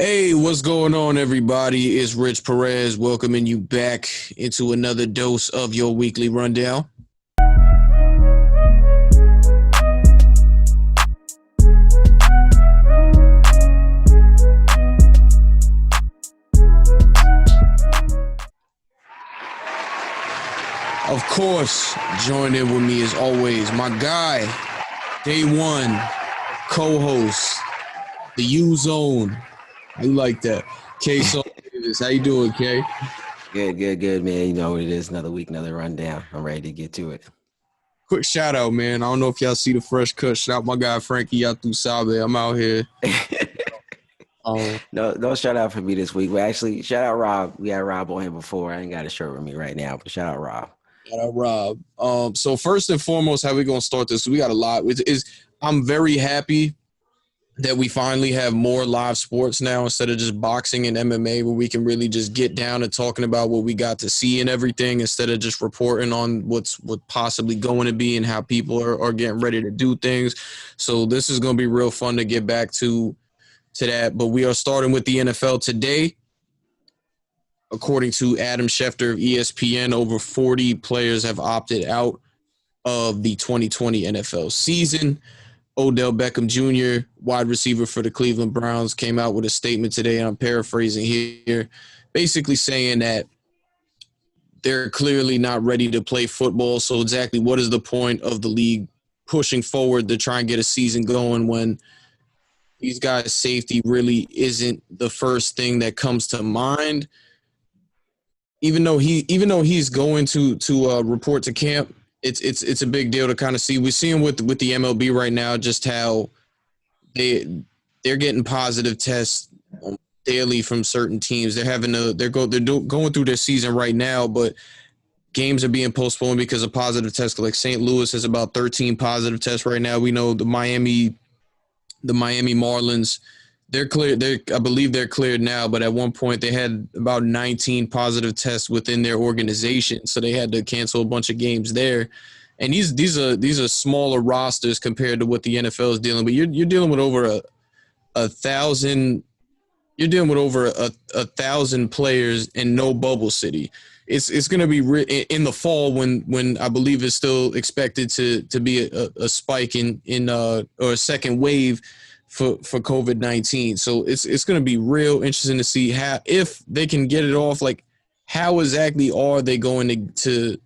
Hey, what's going on, everybody? It's Rich Perez welcoming you back into another dose of your weekly rundown. Of course, joined in with me as always, my guy, day one, co-host, the U Zone. I like that. Kayson Rich, how you doing, Kay? Good, man. You know what it is. Another week, another rundown. I'm ready to get to it. Quick shout out, man. I don't know if y'all see the fresh cut. Shout out my guy Frankie out through Sabe. I'm out here. No shout out for me this week. We actually shout out Rob. We had Rob on here before. I ain't got a shirt with me right now, but shout out Rob. Shout out Rob. So first and foremost, how we gonna start this? We got a lot. I'm very happy that we finally have more live sports now instead of just boxing and MMA, where we can really just get down to talking about what we got to see and everything instead of just reporting on what's possibly going to be and how people are getting ready to do things. So this is going to be real fun to get back to that. But we are starting with the NFL today. According to Adam Schefter of ESPN, over 40 players have opted out of the 2020 NFL season. Odell Beckham Jr., wide receiver for the Cleveland Browns, came out with a statement today, and I'm paraphrasing here, basically saying that they're clearly not ready to play football. So exactly what is the point of the league pushing forward to try and get a season going when these guys' safety really isn't the first thing that comes to mind? Even though he's going to report to camp, it's a big deal to kind of see. We're seeing with the MLB right now just how they're getting positive tests daily from certain teams. They're going through their season right now, but games are being postponed because of positive tests. Like St. Louis has about 13 positive tests right now. We know the Miami Marlins, they're clear. I believe they're cleared now, but at one point they had about 19 positive tests within their organization, so they had to cancel a bunch of games there. And these are smaller rosters compared to what the NFL is dealing with. You're dealing with over a thousand. You're dealing with over a thousand players in no bubble city. It's going to be in the fall when I believe it's still expected to be a spike or a second wave for COVID-19. So it's going to be real interesting to see how, if they can get it off, like how exactly are they going to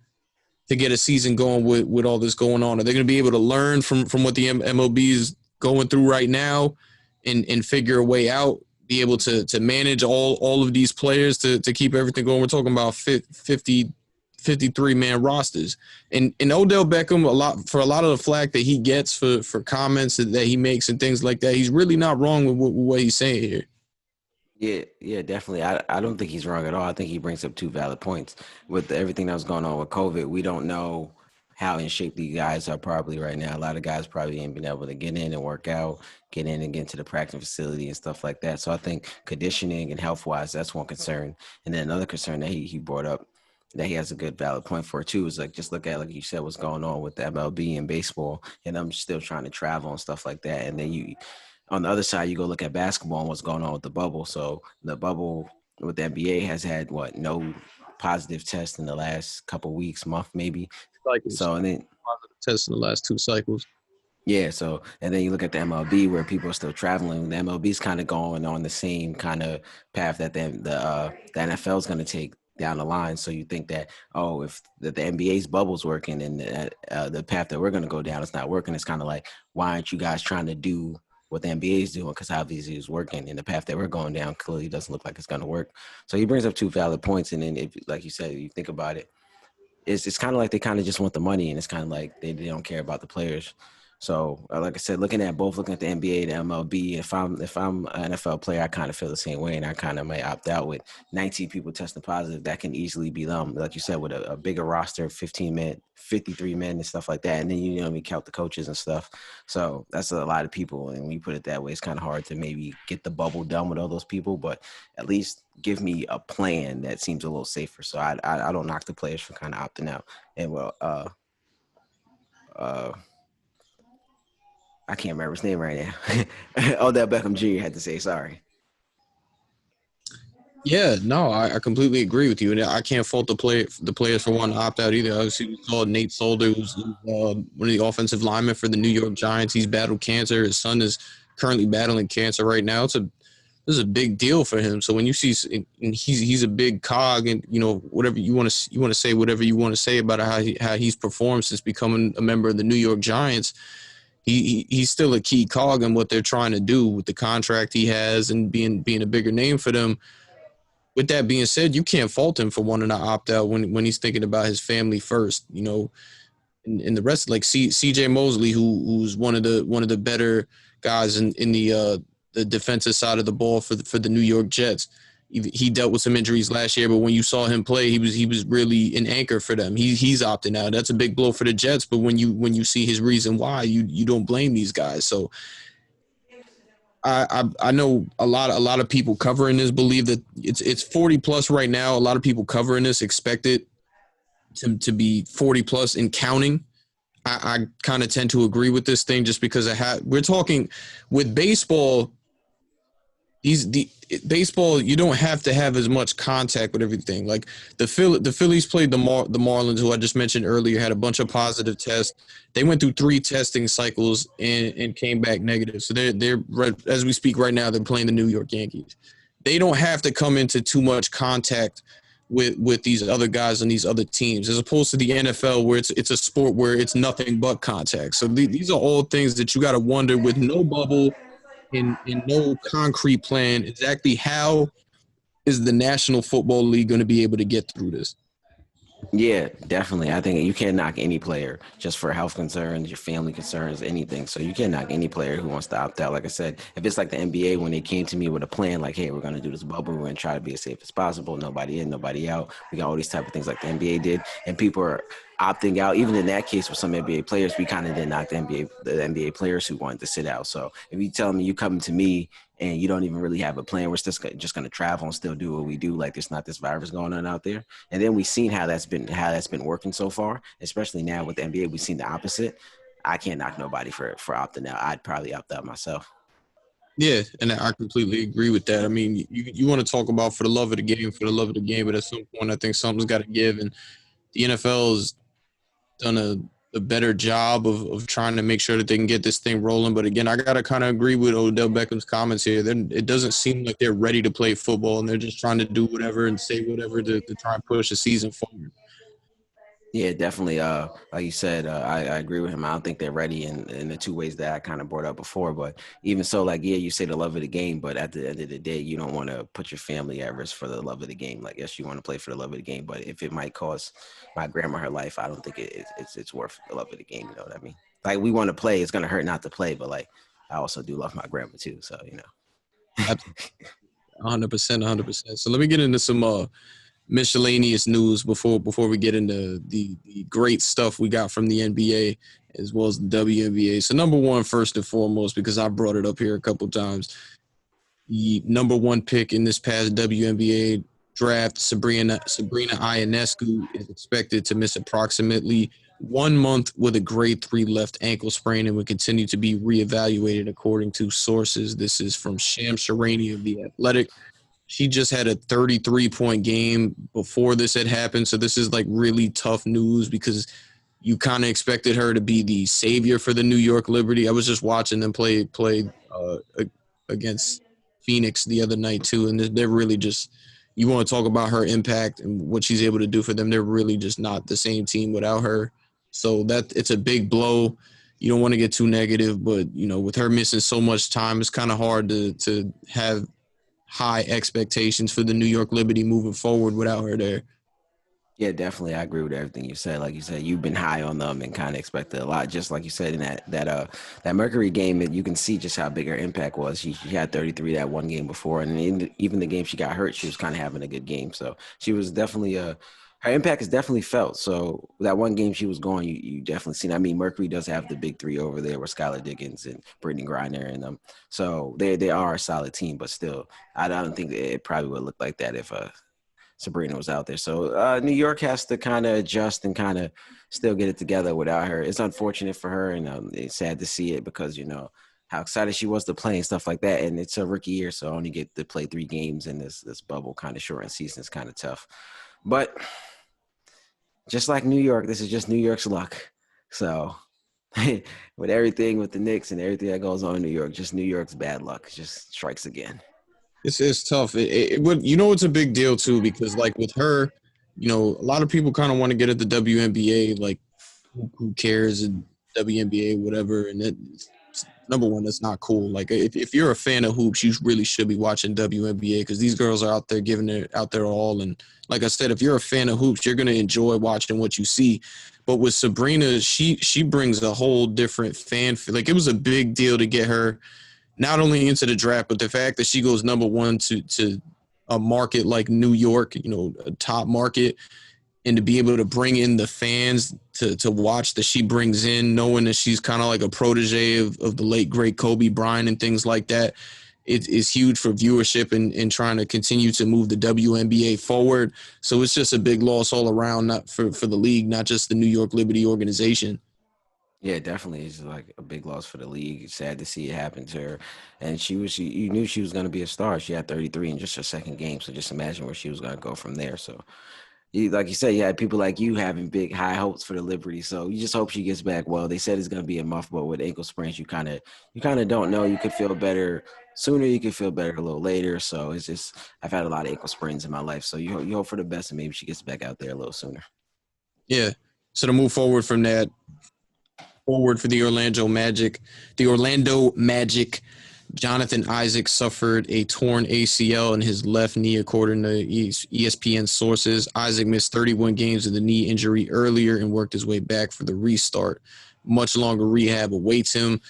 get a season going with all this going on? Are they going to be able to learn from what the MLB is going through right now and figure a way out, be able to manage all of these players to keep everything going? We're talking about 53-man rosters. And Odell Beckham, a lot of the flack that he gets for comments that he makes and things like that, he's really not wrong with what he's saying here. Yeah, definitely. I don't think he's wrong at all. I think he brings up two valid points. With everything that was going on with COVID, we don't know how in shape these guys are probably right now. A lot of guys probably ain't been able to get in and work out, get in and get into the practice facility and stuff like that. So I think conditioning and health-wise, that's one concern. And then another concern that he brought up that he has a good valid point for too is like, just look at, like you said, what's going on with the MLB and baseball, and I'm still trying to travel and stuff like that. And then on the other side, you go look at basketball and what's going on with the bubble. So the bubble with the NBA has had no positive tests in the last couple weeks, month maybe. Cycles. So and then positive tests in the last 2 cycles. Yeah, so and then you look at the MLB where people are still traveling. The MLB is kind of going on the same kind of path that the NFL is going to take down the line. So you think that, oh, if the NBA's bubble's working and the path that we're going to go down is not working, it's kind of like, why aren't you guys trying to do what the NBA is doing? Because obviously it's working, and the path that we're going down clearly doesn't look like it's going to work. So he brings up two valid points, and then if, like you said, you think about it, it's kind of like they kind of just want the money, and it's kind of like they don't care about the players. So, like I said, looking at the NBA and the MLB, if I'm an NFL player, I kind of feel the same way, and I kind of might opt out with 19 people testing positive. That can easily be them, like you said, with a bigger roster, 15 men, 53 men, and stuff like that. And then we count the coaches and stuff. So that's a lot of people, and when you put it that way, it's kind of hard to maybe get the bubble done with all those people. But at least give me a plan that seems a little safer. So I don't knock the players for kind of opting out. And I can't remember his name right now. Odell Beckham Jr. had to say sorry. Yeah, no, I completely agree with you, and I can't fault the players for wanting to opt out either. Obviously, we saw Nate Solder, who's one of the offensive linemen for the New York Giants. He's battled cancer. His son is currently battling cancer right now. This is a big deal for him. So when you see, and he's a big cog, and whatever you want to say whatever you want to say about how he's performed since becoming a member of the New York Giants. He's still a key cog in what they're trying to do with the contract he has and being a bigger name for them. With that being said, you can't fault him for wanting to opt out when he's thinking about his family first. And the rest, like CJ Mosley, who's one of the better guys in the defensive side of the ball for the New York Jets. He dealt with some injuries last year, but when you saw him play, he was really an anchor for them. He's opting out. That's a big blow for the Jets. But when you see his reason why, you don't blame these guys. So I know a lot of people covering this believe that it's 40 plus right now. A lot of people covering this expect it to be 40 plus and counting. I kind of tend to agree with this thing just because we're talking with baseball. The baseball, you don't have to have as much contact with everything. Like the Phillies played the Marlins, who I just mentioned earlier, had a bunch of positive tests. They went through 3 testing cycles and came back negative. So they're as we speak right now, they're playing the New York Yankees. They don't have to come into too much contact with these other guys on these other teams, as opposed to the NFL, where it's a sport where it's nothing but contact. So these are all things that you got to wonder with no bubble in no concrete plan exactly how is the National Football League going to be able to get through this. Yeah, definitely. I think you can't knock any player just for health concerns, your family concerns, anything. So you can't knock any player who wants to opt out. Like I said, if it's like the NBA, when they came to me with a plan, like, hey, we're going to do this bubble, we're going to try to be as safe as possible, nobody in, nobody out. We got all these type of things like the NBA did, and people are opting out. Even in that case with some NBA players, we kind of did knock the NBA players who wanted to sit out. So if you tell me you come to me and you don't even really have a plan, we're just going to travel and still do what we do, like there's not this virus going on out there. And then we've seen how that's been working so far, especially now with the NBA. We've seen the opposite. I can't knock nobody for opting out. I'd probably opt out myself. Yeah, and I completely agree with that. I mean, you want to talk about for the love of the game, for the love of the game, but at some point, I think something's got to give, and the NFL has done a better job of trying to make sure that they can get this thing rolling. But again, I gotta kind of agree with Odell Beckham's comments here. It doesn't seem like they're ready to play football, and they're just trying to do whatever and say whatever to try and push the season forward. Yeah, definitely. Like you said, I agree with him. I don't think they're ready in the two ways that I kind of brought up before. But even so, like, yeah, you say the love of the game, but at the end of the day, you don't want to put your family at risk for the love of the game. Like, yes, you want to play for the love of the game, but if it might cost my grandma her life, I don't think it's worth the love of the game. You know what I mean? Like, we want to play. It's gonna hurt not to play, but like, I also do love my grandma too. So you know. 100%, 100%. So let me get into some miscellaneous news before we get into the great stuff we got from the NBA as well as the WNBA. So number one, first and foremost, because I brought it up here a couple times, the number one pick in this past WNBA draft, Sabrina Ionescu, is expected to miss approximately 1 month with a grade 3 left ankle sprain and will continue to be reevaluated according to sources. This is from Sham Sharani of The Athletic. She just had a 33-point game before this had happened. So this is like really tough news because you kind of expected her to be the savior for the New York Liberty. I was just watching them play against Phoenix the other night too, and they're really just. You want to talk about her impact and what she's able to do for them. They're really just not the same team without her. So that it's a big blow. You don't want to get too negative, but with her missing so much time, it's kind of hard to have high expectations for the New York Liberty moving forward without her there. Yeah, definitely. I agree with everything you said. Like you said, you've been high on them and kind of expected a lot. Just like you said in that Mercury game, you can see just how big her impact was. She had 33 that one game before, and even the game she got hurt, she was kind of having a good game. So she was definitely her impact is definitely felt. So that one game she was going, you definitely seen. I mean, Mercury does have the big three over there with Skylar Diggins and Brittany Griner and them. So they are a solid team, but still, I don't think it probably would look like that if Sabrina was out there. So New York has to kind of adjust and kind of still get it together without her. It's unfortunate for her, and it's sad to see it because how excited she was to play and stuff like that. And it's a rookie year, so I only get to play 3 games in this bubble kind of short, and season is kind of tough. But just like New York, this is just New York's luck. So with everything with the Knicks and everything that goes on in New York, just New York's bad luck just strikes again. It's tough. It would, it's a big deal too, because like with her, a lot of people kind of want to get at the WNBA, like who cares, and WNBA, whatever. And number one, that's not cool. Like if you're a fan of hoops, you really should be watching WNBA, because these girls are out there giving it out there all. And like I said, if you're a fan of hoops, you're gonna enjoy watching what you see. But with Sabrina, she brings a whole different fan. Like it was a big deal to get her not only into the draft, but the fact that she goes number one to a market like New York, a top market, and to be able to bring in the fans to watch that she brings in, knowing that she's kind of like a protege of the late great Kobe Bryant and things like that. It is huge for viewership and trying to continue to move the WNBA forward. So it's just a big loss all around, not for the league, not just the New York Liberty organization. Yeah, definitely. It's like a big loss for the league. It's sad to see it happen to her. And you knew she was going to be a star. She had 33 in just her second game. So just imagine where she was going to go from there. So like you said, you had people like you having big high hopes for the Liberty. So you just hope she gets back well. They said it's going to be a month, but with ankle sprains, you kind of don't know. You could feel better sooner. You could feel better a little later. So it's just I've had a lot of ankle sprains in my life. So you hope for the best, and maybe she gets back out there a little sooner. Yeah. So to move forward from that, forward for the Orlando Magic, Jonathan Isaac suffered a torn ACL in his left knee, according to ESPN sources. Isaac missed 31 games with the knee injury earlier and worked his way back for the restart. Much longer rehab awaits him.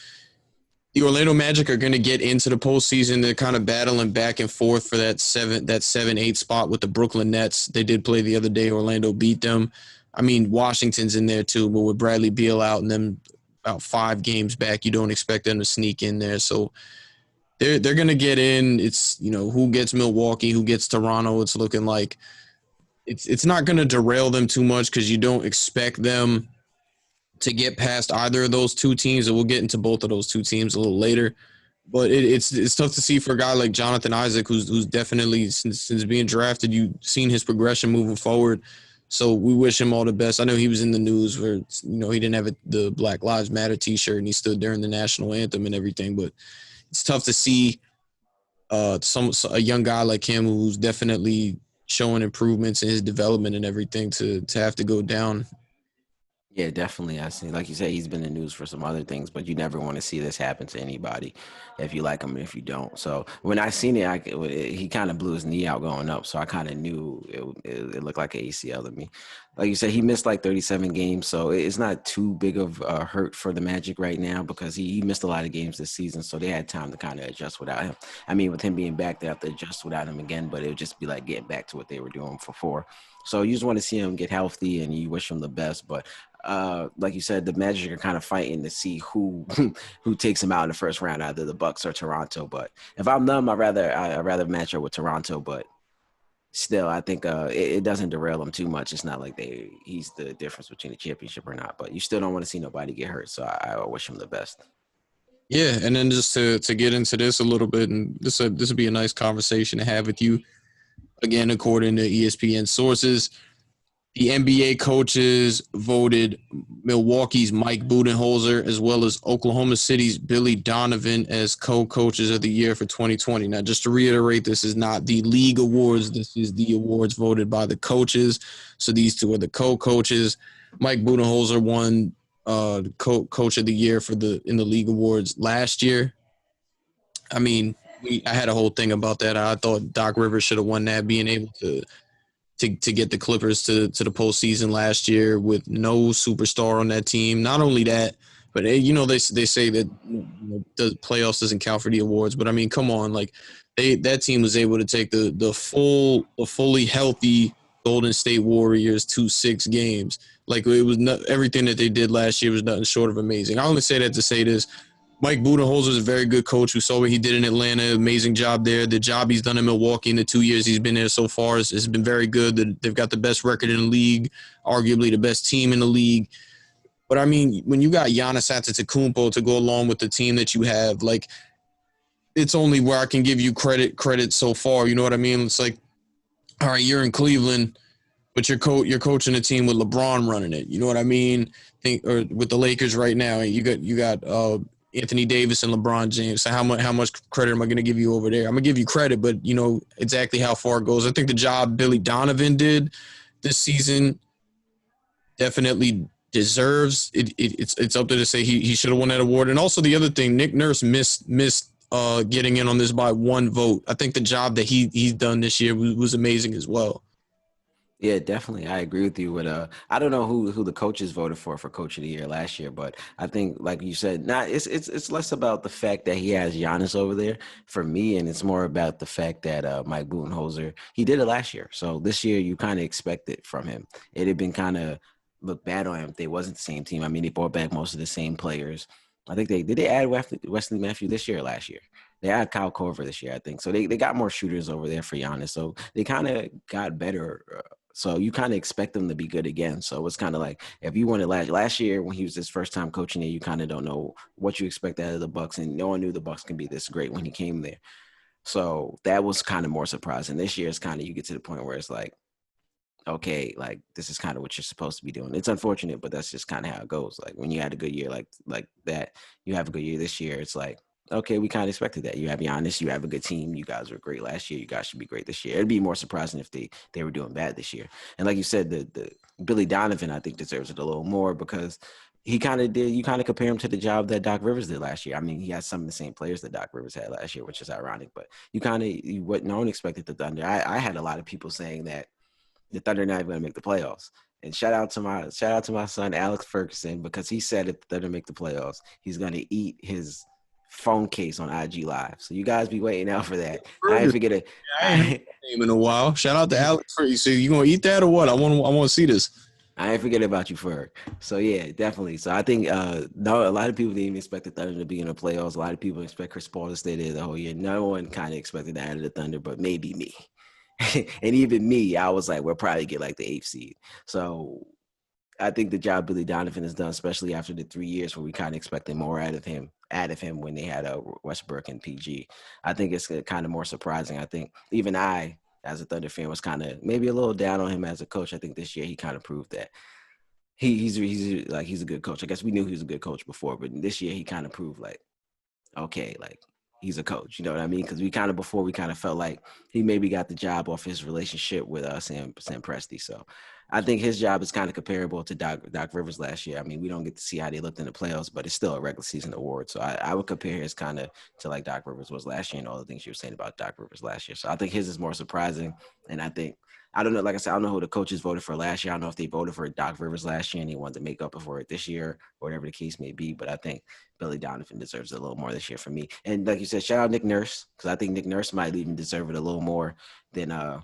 The Orlando Magic are going to get into the postseason. They're kind of battling back and forth for that 7-8 spot with the Brooklyn Nets. They did play the other day. Orlando beat them. I mean, Washington's in there too, but with Bradley Beal out and them about 5 games back, you don't expect them to sneak in there. So they're going to get in. It's, who gets Milwaukee, who gets Toronto. It's looking like it's not going to derail them too much, because you don't expect them to get past either of those two teams. And we'll get into both of those two teams a little later. But it's tough to see for a guy like Jonathan Isaac, who's definitely, since being drafted, you've seen his progression moving forward. So we wish him all the best. I know he was in the news where, he didn't have the Black Lives Matter T-shirt and he stood during the national anthem and everything. But it's tough to see a young guy like him, who's definitely showing improvements in his development and everything, to have to go down. Yeah, definitely. I see. Like you said, he's been in the news for some other things, but you never want to see this happen to anybody, if you like him and if you don't. So when I seen it, he kind of blew his knee out going up, so I kind of knew it looked like an ACL to me. Like you said, he missed like 37 games, so it's not too big of a hurt for the Magic right now, because he missed a lot of games this season, so they had time to kind of adjust without him. I mean, with him being back, they have to adjust without him again, but it would just be like getting back to what they were doing before. So you just want to see him get healthy, and you wish him the best. But like you said, the Magic are kind of fighting to see who who takes him out in the first round, either the Bucks or Toronto. But if I'm them, I'd rather match up with Toronto. But still, I think it doesn't derail him too much. It's not like he's the difference between a championship or not. But you still don't want to see nobody get hurt. So I wish him the best. Yeah, and then just to get into this a little bit, and this would be a nice conversation to have with you. Again, according to ESPN sources, the NBA coaches voted Milwaukee's Mike Budenholzer as well as Oklahoma City's Billy Donovan as co-coaches of the year for 2020. Now, just to reiterate, this is not the league awards. This is the awards voted by the coaches. So these two are the co-coaches. Mike Budenholzer won coach of the year in the league awards last year. I mean, I had a whole thing about that. I thought Doc Rivers should have won that, being able to get the Clippers to the postseason last year with no superstar on that team. Not only that, but they say that the playoffs doesn't count for the awards. But I mean, come on, like that team was able to take the fully healthy Golden State Warriors to 6 games. Like it was everything that they did last year was nothing short of amazing. I only say that to say this. Mike Budenholzer is a very good coach. We saw what he did in Atlanta. Amazing job there. The job he's done in Milwaukee in the 2 years he's been there so far has been very good. They've got the best record in the league, arguably the best team in the league. But I mean, when you got Giannis Antetokounmpo to go along with the team that you have, like it's only where I can give you credit so far. You know what I mean? It's like, all right, you're in Cleveland, but you're coaching a team with LeBron running it. You know what I mean? Or with the Lakers right now, you got Anthony Davis and LeBron James. So how much credit am I going to give you over there? I'm gonna give you credit, but you know exactly how far it goes. I think the job Billy Donovan did this season definitely deserves it. It's up there to say he should have won that award. And also the other thing, Nick Nurse missed getting in on this by one vote. I think the job that he's done this year was amazing as well. Yeah, definitely. I agree with you. With I don't know who the coaches voted for coach of the year last year, but I think, like you said, it's less about the fact that he has Giannis over there for me, and it's more about the fact that Mike Budenholzer, he did it last year, so this year you kind of expect it from him. It had been kind of look bad on him if they wasn't the same team. I mean, they brought back most of the same players. I think they add Wesley Matthews this year or last year. They had Kyle Korver this year, I think. So they got more shooters over there for Giannis. So they kind of got better. So you kind of expect them to be good again. So it's kind of like if you wanted last year when he was his first time coaching there, you kind of don't know what you expect out of the Bucks, and no one knew the Bucks can be this great when he came there. So that was kind of more surprising. This year it's kind of you get to the point where it's like, okay, like this is kind of what you're supposed to be doing. It's unfortunate, but that's just kind of how it goes. Like when you had a good year like that, you have a good year this year. It's like, okay, we kind of expected that. You have Giannis, you have a good team. You guys were great last year. You guys should be great this year. It'd be more surprising if they were doing bad this year. And like you said, the Billy Donovan, I think, deserves it a little more because he kind of did. You kind of compare him to the job that Doc Rivers did last year. I mean, he has some of the same players that Doc Rivers had last year, which is ironic. But you kind of what no one expected the Thunder. I had a lot of people saying that the Thunder not even going to make the playoffs. And shout out to my son Alex Ferguson because he said if the Thunder make the playoffs, he's going to eat his phone case on IG Live. So you guys be waiting out for that. I ain't forget it. I ain't heard his name in a while. Shout out to Alex. So you gonna eat that or what? I want to see this. I ain't forget about you, Ferg. So yeah, definitely. So I think no, a lot of people didn't even expect the Thunder to be in the playoffs. A lot of people expect Chris Paul to stay there the whole year. No one kind of expected that out of the Thunder, but maybe me. And even me, I was like, we'll probably get like the 8th seed. So I think the job Billy Donovan has done, especially after the 3 years where we kind of expected more out of him when they had Westbrook and PG. I think it's kind of more surprising. I think even I, as a Thunder fan, was kind of maybe a little down on him as a coach. I think this year he kind of proved that he's a good coach. I guess we knew he was a good coach before, but this year he kind of proved like, okay, like he's a coach. You know what I mean? Because we kind of felt like he maybe got the job off his relationship with Sam Presti. So I think his job is kind of comparable to Doc Rivers last year. I mean, we don't get to see how they looked in the playoffs, but it's still a regular season award. So I would compare his kind of to like Doc Rivers was last year and all the things you were saying about Doc Rivers last year. So I think his is more surprising. And I don't know, like I said, I don't know who the coaches voted for last year. I don't know if they voted for Doc Rivers last year and they wanted to make up for it this year or whatever the case may be. But I think Billy Donovan deserves it a little more this year for me. And like you said, shout out Nick Nurse, because I think Nick Nurse might even deserve it a little more than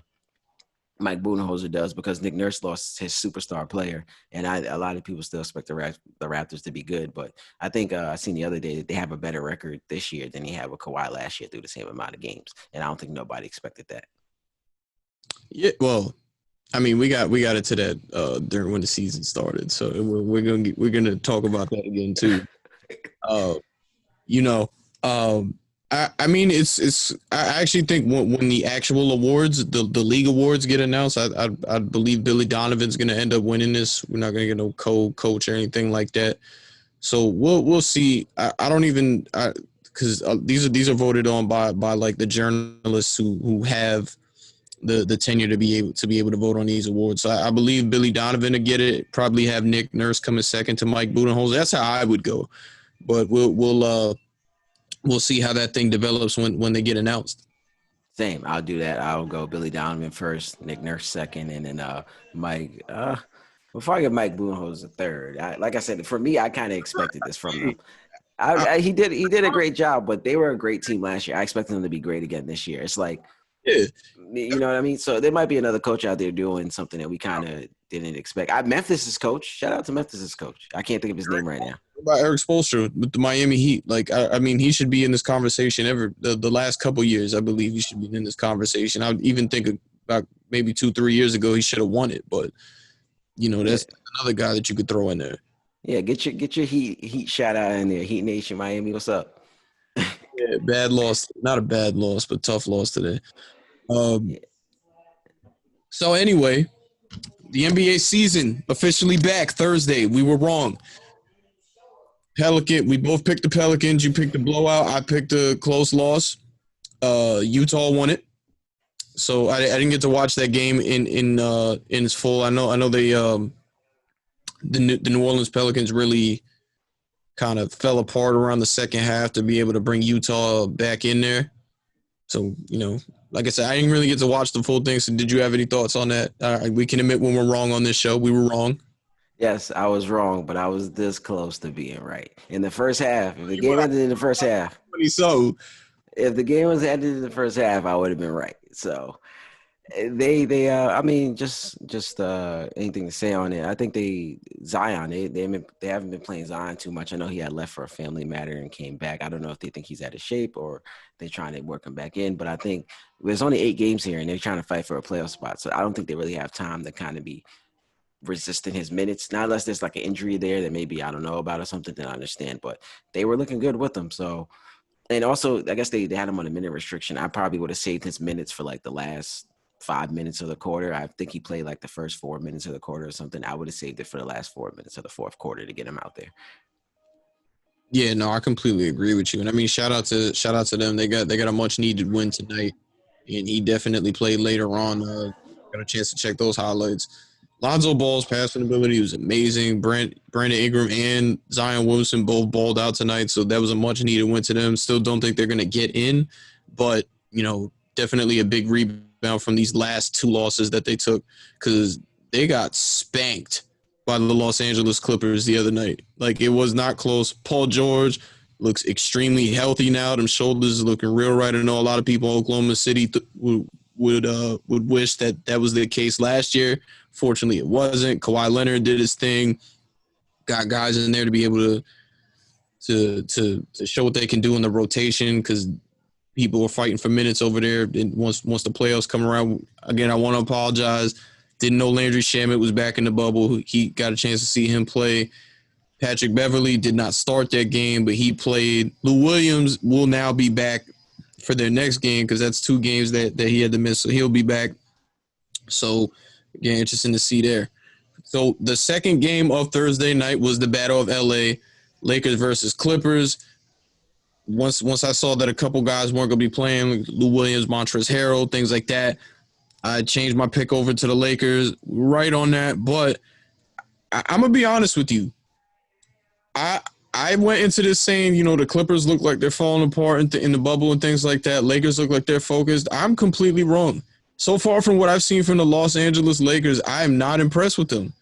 Mike Budenholzer does, because Nick Nurse lost his superstar player, and a lot of people still expect the Raptors to be good. But I think I seen the other day that they have a better record this year than they had with Kawhi last year through the same amount of games, and I don't think nobody expected that. Yeah, well, I mean, we got it to that during when the season started, so we're gonna talk about that again too. You know, I mean, it's. I actually think when the actual awards, the league awards get announced, I believe Billy Donovan's going to end up winning this. We're not going to get no co-coach or anything like that. So we'll see. I don't even because these are voted on by like the journalists who have the tenure to be able to vote on these awards. So I believe Billy Donovan to get it. Probably have Nick Nurse coming second to Mike Budenholzer. That's how I would go. But we'll see how that thing develops when they get announced. Same. I'll do that. I'll go Billy Donovan first, Nick Nurse second, and then Mike. Before I get Mike Budenholzer third, like I said, for me, I kind of expected this from them. He did a great job, but they were a great team last year. I expect them to be great again this year. It's like, Yeah. you know what I mean? So there might be another coach out there doing something that we kind of didn't expect. Memphis' coach. Shout out to Memphis' coach. I can't think of his name right now. What about Eric Spoelstra with the Miami Heat? Like, I mean, he should be in this conversation the last couple years. I believe he should be in this conversation. I would even think about maybe 2-3 years ago he should have won it, but that's another guy that you could throw in there. Yeah, get your Heat shout out in there. Heat Nation, Miami, what's up? Yeah, bad loss. Not a bad loss, but tough loss today. Yeah. So anyway, the NBA season officially back Thursday. We were wrong. Pelican. We both picked the Pelicans. You picked the blowout. I picked a close loss. Utah won it. So I didn't get to watch that game in its full. I know they the New Orleans Pelicans really kind of fell apart around the second half to be able to bring Utah back in there. So, like I said, I didn't really get to watch the full thing. So, did you have any thoughts on that? We can admit when we're wrong on this show. We were wrong. Yes, I was wrong, but I was this close to being right. In the first half, if the You were game ended in the first half, so. if the game was ended in the first half, I would have been right. So I mean, just anything to say on it. I think Zion, they haven't been playing Zion too much. I know he had left for a family matter and came back. I don't know if they think he's out of shape or they're trying to work him back in, but I think there's only 8 games here and they're trying to fight for a playoff spot. So I don't think they really have time to kind of be resisting his minutes. Not unless there's like an injury there that maybe I don't know about or something, then I understand. But they were looking good with him. So, and also I guess they had him on a minute restriction. I probably would have saved his minutes for like the last 5 minutes of the quarter. I think he played like the first 4 minutes of the quarter or something. I would have saved it for the last 4 minutes of the fourth quarter to get him out there. Yeah, no, I completely agree with you. And I mean, shout out to them. They got a much needed win tonight, and he definitely played later on. Got a chance to check those highlights. Lonzo Ball's passing ability was amazing. Brandon Ingram and Zion Williamson both balled out tonight, so that was a much needed win to them. Still don't think they're going to get in, but definitely a big rebound from these last 2 losses that they took because they got spanked by the Los Angeles Clippers the other night. Like, it was not close. Paul George looks extremely healthy now. Them shoulders are looking real right. I know a lot of people in Oklahoma City would wish that was the case last year. Fortunately, it wasn't. Kawhi Leonard did his thing, got guys in there to be able to show what they can do in the rotation because people were fighting for minutes over there. And once the playoffs come around, again, I want to apologize. Didn't know Landry Shamet was back in the bubble. He got a chance to see him play. Patrick Beverley did not start that game, but he played. Lou Williams will now be back for their next game because that's 2 games that he had to miss. So he'll be back. So, again, interesting to see there. So the second game of Thursday night was the Battle of LA, Lakers versus Clippers. Once I saw that a couple guys weren't going to be playing, Lou Williams, Montrezl Harrell, things like that, I changed my pick over to the Lakers right on that. But I'm going to be honest with you. I went into this saying, the Clippers look like they're falling apart in the bubble and things like that. Lakers look like they're focused. I'm completely wrong. So far from what I've seen from the Los Angeles Lakers, I am not impressed with them.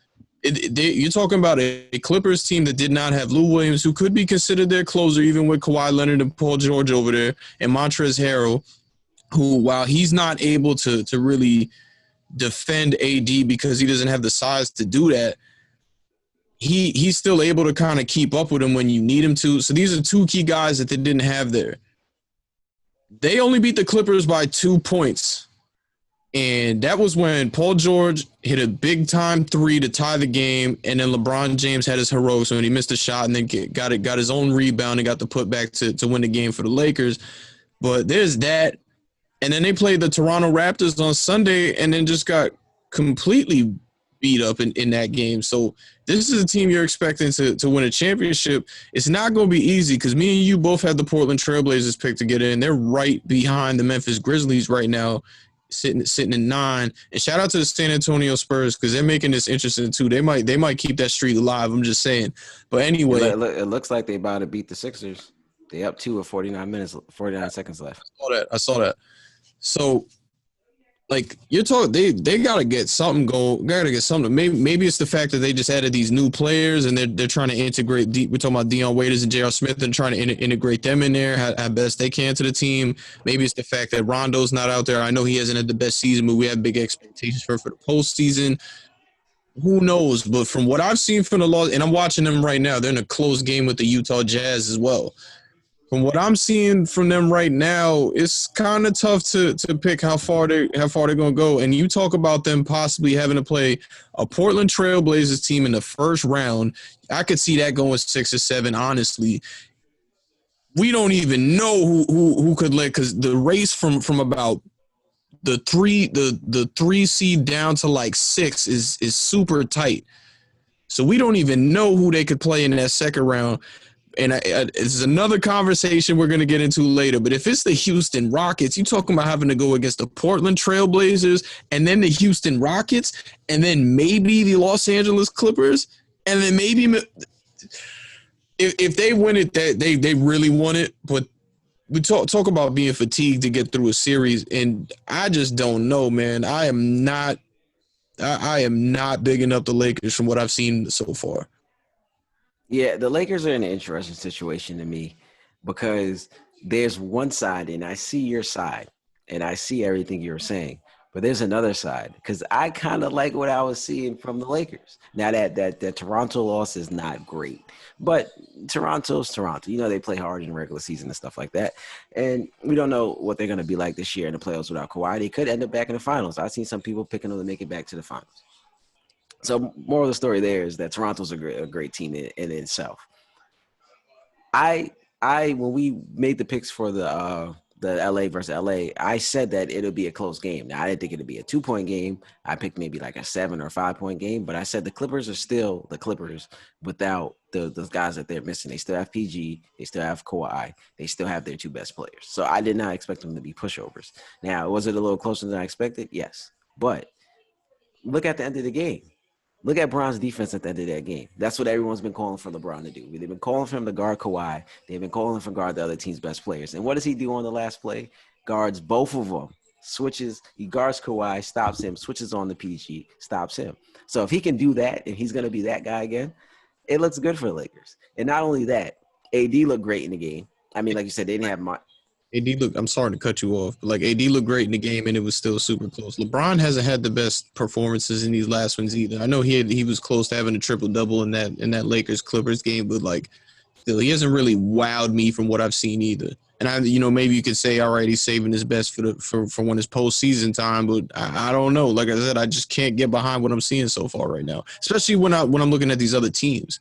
You're talking about a Clippers team that did not have Lou Williams, who could be considered their closer, even with Kawhi Leonard and Paul George over there, and Montrezl Harrell, who, while he's not able to really defend AD because he doesn't have the size to do that, he's still able to kind of keep up with him when you need him to. So these are 2 key guys that they didn't have there. They only beat the Clippers by 2 points. And that was when Paul George hit a big-time 3 to tie the game, and then LeBron James had his heroics when he missed a shot and then got his own rebound and got the putback to win the game for the Lakers. But there's that. And then they played the Toronto Raptors on Sunday and then just got completely beat up in that game. So this is a team you're expecting to win a championship. It's not going to be easy because me and you both had the Portland Trailblazers picked to get in. They're right behind the Memphis Grizzlies right now, sitting at 9. And shout out to the San Antonio Spurs because they're making this interesting too. They might keep that streak alive. I'm just saying. But anyway, it looks like they about to beat the Sixers. They up 2 with 49 seconds left. I saw that. So, like, you're talking, they gotta get something going. Gotta get something. Maybe it's the fact that they just added these new players and they're trying to integrate. We're talking about Dion Waiters and J.R. Smith and trying to integrate them in there how best they can to the team. Maybe it's the fact that Rondo's not out there. I know he hasn't had the best season, but we have big expectations for the postseason. Who knows? But from what I've seen from the Los, and I'm watching them right now, they're in a close game with the Utah Jazz as well. From what I'm seeing from them right now, it's kind of tough to pick how far they're gonna go. And you talk about them possibly having to play a Portland Trailblazers team in the first round. I could see that going 6 or 7. Honestly, we don't even know who could let, because the race from about the three seed down to like 6 is super tight. So we don't even know who they could play in that second round. And it's another conversation we're going to get into later. But if it's the Houston Rockets, you talking about having to go against the Portland Trailblazers and then the Houston Rockets and then maybe the Los Angeles Clippers, and then maybe if they win it, they really won it. But we talk about being fatigued to get through a series, and I just don't know, man. I am not bigging up the Lakers from what I've seen so far. Yeah, the Lakers are in an interesting situation to me because there's one side, and I see your side, and I see everything you're saying. But there's another side because I kind of like what I was seeing from the Lakers. Now that Toronto loss is not great, but Toronto's Toronto. You know they play hard in the regular season and stuff like that, and we don't know what they're going to be like this year in the playoffs without Kawhi. They could end up back in the finals. I've seen some people picking them to make it back to the finals. So, more of the story there is that Toronto's a great team in itself. I when we made the picks for the LA versus LA, I said that it'll be a close game. Now I didn't think it'd be a 2-point game. I picked maybe like a 7 or 5-point game, but I said the Clippers are still the Clippers without those guys that they're missing. They still have PG, they still have Kawhi, they still have their 2 best players. So I did not expect them to be pushovers. Now, was it a little closer than I expected? Yes. But look at the end of the game. Look at Bron's defense at the end of that game. That's what everyone's been calling for LeBron to do. They've been calling for him to guard Kawhi. They've been calling for guard the other team's best players. And what does he do on the last play? Guards both of them. He guards Kawhi, stops him, switches on the PG, stops him. So if he can do that, and he's going to be that guy again, it looks good for the Lakers. And not only that, AD looked great in the game. I mean, like you said, they didn't have much. I'm sorry to cut you off, but like AD looked great in the game and it was still super close. LeBron hasn't had the best performances in these last ones either. I know he was close to having a triple double in that Lakers Clippers game, but like still he hasn't really wowed me from what I've seen either. And maybe you could say, all right, he's saving his best for when it's postseason time, but I don't know. Like I said, I just can't get behind what I'm seeing so far right now, especially when I'm looking at these other teams.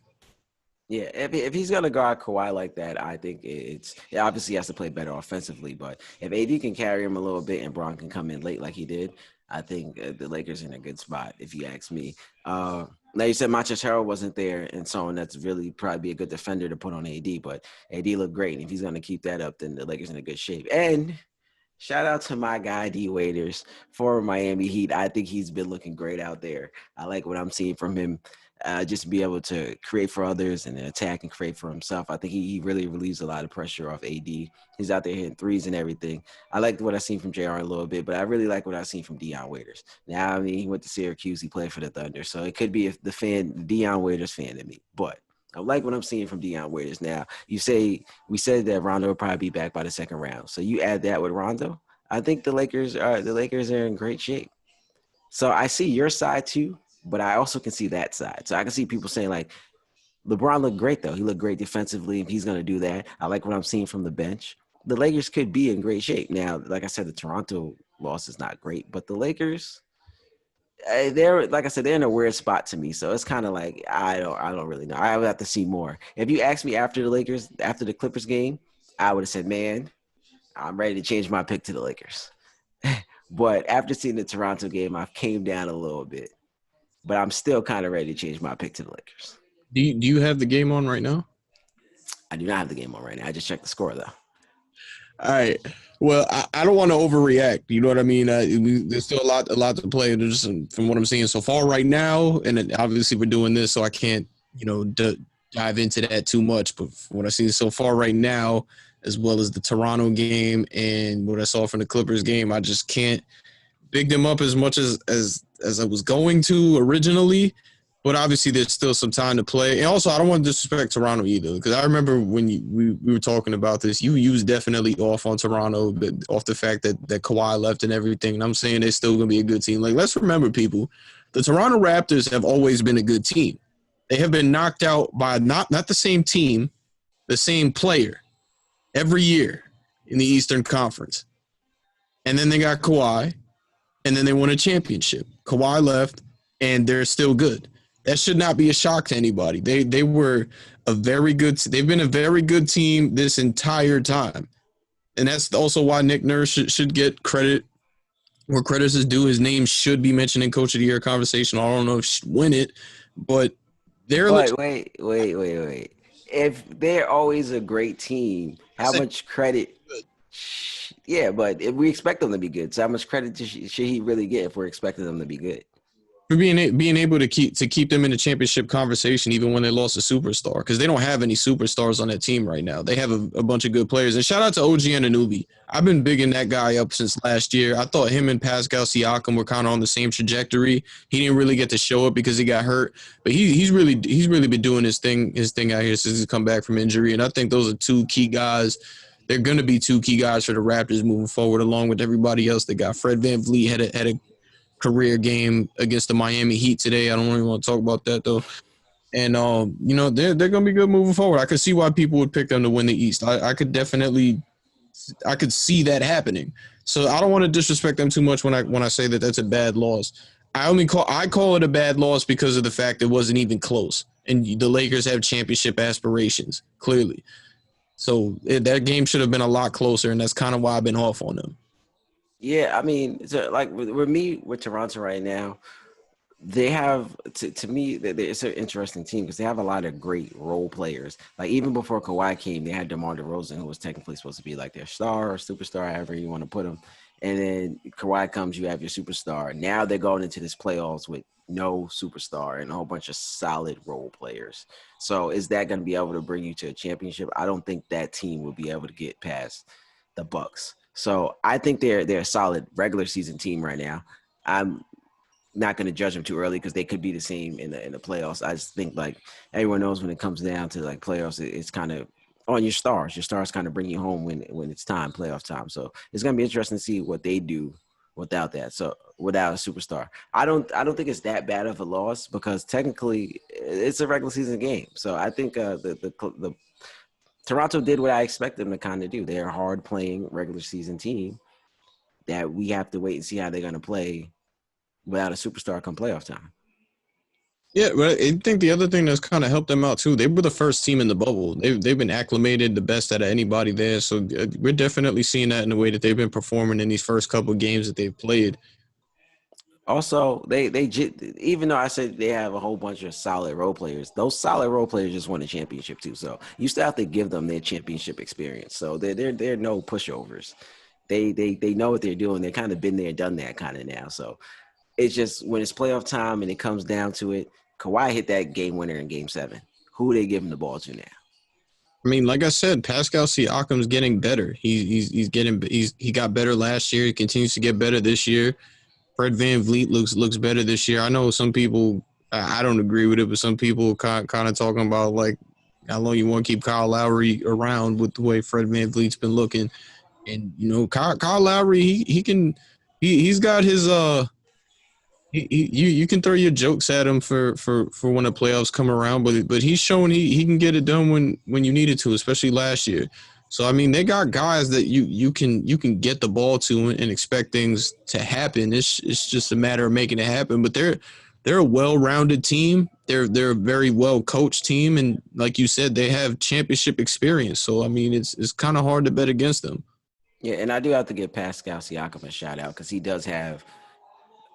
Yeah, if he's gonna guard Kawhi like that, I think obviously he has to play better offensively. But if AD can carry him a little bit and Bron can come in late like he did, I think the Lakers are in a good spot. If you ask me, now you said Montrezl Harrell wasn't there, and someone that's really probably be a good defender to put on AD. But AD looked great, and if he's gonna keep that up, then the Lakers are in a good shape. And shout out to my guy D Waiters for Miami Heat. I think he's been looking great out there. I like what I'm seeing from him. Just be able to create for others and attack and create for himself. I think he really relieves a lot of pressure off AD. He's out there hitting threes and everything. I liked what I seen from JR a little bit, but I really like what I seen from Dion Waiters. Now, I mean, he went to Syracuse. He played for the Thunder, so it could be the Dion Waiters fan in me. But I like what I'm seeing from Dion Waiters. Now, we said that Rondo will probably be back by the second round. So you add that with Rondo, I think the Lakers are in great shape. So I see your side too. But I also can see that side. So I can see people saying, like, LeBron looked great, though. He looked great defensively. If he's going to do that, I like what I'm seeing from the bench. The Lakers could be in great shape. Now, like I said, the Toronto loss is not great. But the Lakers, they're, like I said, they're in a weird spot to me. So it's kind of like, I don't really know. I would have to see more. If you asked me after the Clippers game, I would have said, man, I'm ready to change my pick to the Lakers. But after seeing the Toronto game, I came down a little bit. But I'm still kind of ready to change my pick to the Lakers. Do you have the game on right now? I do not have the game on right now. I just checked the score, though. All right. Well, I don't want to overreact. You know what I mean? There's still a lot to play. There's from what I'm seeing so far right now, and obviously we're doing this, so I can't dive into that too much. But from what I see so far right now, as well as the Toronto game and what I saw from the Clippers game, I just can't big them up as much as I was going to originally, but obviously there's still some time to play. And also, I don't want to disrespect Toronto either, because I remember when we were talking about this, you was definitely off on Toronto, but off the fact that Kawhi left and everything. And I'm saying they're still going to be a good team. Like, let's remember, people, the Toronto Raptors have always been a good team. They have been knocked out by not the same team, the same player. every year in the Eastern Conference. And then they got Kawhi, and then they won a championship. Kawhi left, and they're still good. That should not be a shock to anybody. They were a very good. They've been a very good team this entire time, and that's also why Nick Nurse should get credit where credit is due. His name should be mentioned in Coach of the Year conversation. I don't know if she win it, but they're But legit. wait. If they're always a great team, I how said much credit? Yeah, but if we expect them to be good, so how much credit should he really get if we're expecting them to be good? for being able to keep them in the championship conversation even when they lost a superstar because they don't have any superstars on that team right now. They have a bunch of good players. And shout out to OG Anunoby. I've been bigging that guy up since last year. I thought him and Pascal Siakam were kind of on the same trajectory. He didn't really get to show it because he got hurt, but he's really been doing his thing out here since he's come back from injury. And I think those are two key guys. They're going to be two key guys for the Raptors moving forward, along with everybody else. They got Fred VanVleet had a career game against the Miami Heat today. I don't really want to talk about that though. And they're gonna be good moving forward. I could see why people would pick them to win the East. I could see that happening. So I don't want to disrespect them too much when I say that that's a bad loss. I call it a bad loss because of the fact it wasn't even close. And the Lakers have championship aspirations, clearly. So that game should have been a lot closer, and that's kind of why I've been off on them. Yeah, I mean, so like with me with Toronto right now, they have to me it's an interesting team because they have a lot of great role players. Like even before Kawhi came, they had DeMar DeRozan, who was technically supposed to be like their star or superstar, however you want to put him. And then Kawhi comes, you have your superstar. Now they're going into this playoffs with no superstar and a whole bunch of solid role players. So is that going to be able to bring you to a championship? I don't think that team will be able to get past the Bucks. So I think they're a solid regular season team right now. I'm not going to judge them too early because they could be the same in the playoffs. I just think like everyone knows when it comes down to like playoffs, it's kind of on your stars. Your stars kind of bring you home when it's time, playoff time. So it's going to be interesting to see what they do without that. So without a superstar, I don't think it's that bad of a loss because technically it's a regular season game. So I think the Toronto did what I expect them to kind of do. They're a hard playing regular season team that we have to wait and see how they're going to play without a superstar come playoff time. Yeah, but I think the other thing that's kind of helped them out too. They were the first team in the bubble. They've been acclimated the best out of anybody there. So we're definitely seeing that in the way that they've been performing in these first couple of games that they've played. Also, they even though I said they have a whole bunch of solid role players, those solid role players just won a championship too. So you still have to give them their championship experience. So they're no pushovers. They know what they're doing. They're kind of been there, done that kind of now. So it's just when it's playoff time and it comes down to it, Kawhi hit that game winner in Game 7. Who are they giving the ball to now? I mean, like I said, Pascal Siakam's getting better. He got better last year. He continues to get better this year. Fred VanVleet looks better this year. I know some people, I don't agree with it, but some people kind of talking about like how long you want to keep Kyle Lowry around with the way Fred VanVleet's been looking. And Kyle Lowry, he's got his you can throw your jokes at him for when the playoffs come around, but he's shown he can get it done when you need it to, especially last year. So I mean, they got guys that you can get the ball to and expect things to happen. It's just a matter of making it happen. But they're a well-rounded team. They're a very well-coached team, and like you said, they have championship experience. So I mean, it's kind of hard to bet against them. Yeah, and I do have to give Pascal Siakam a shout out because he does have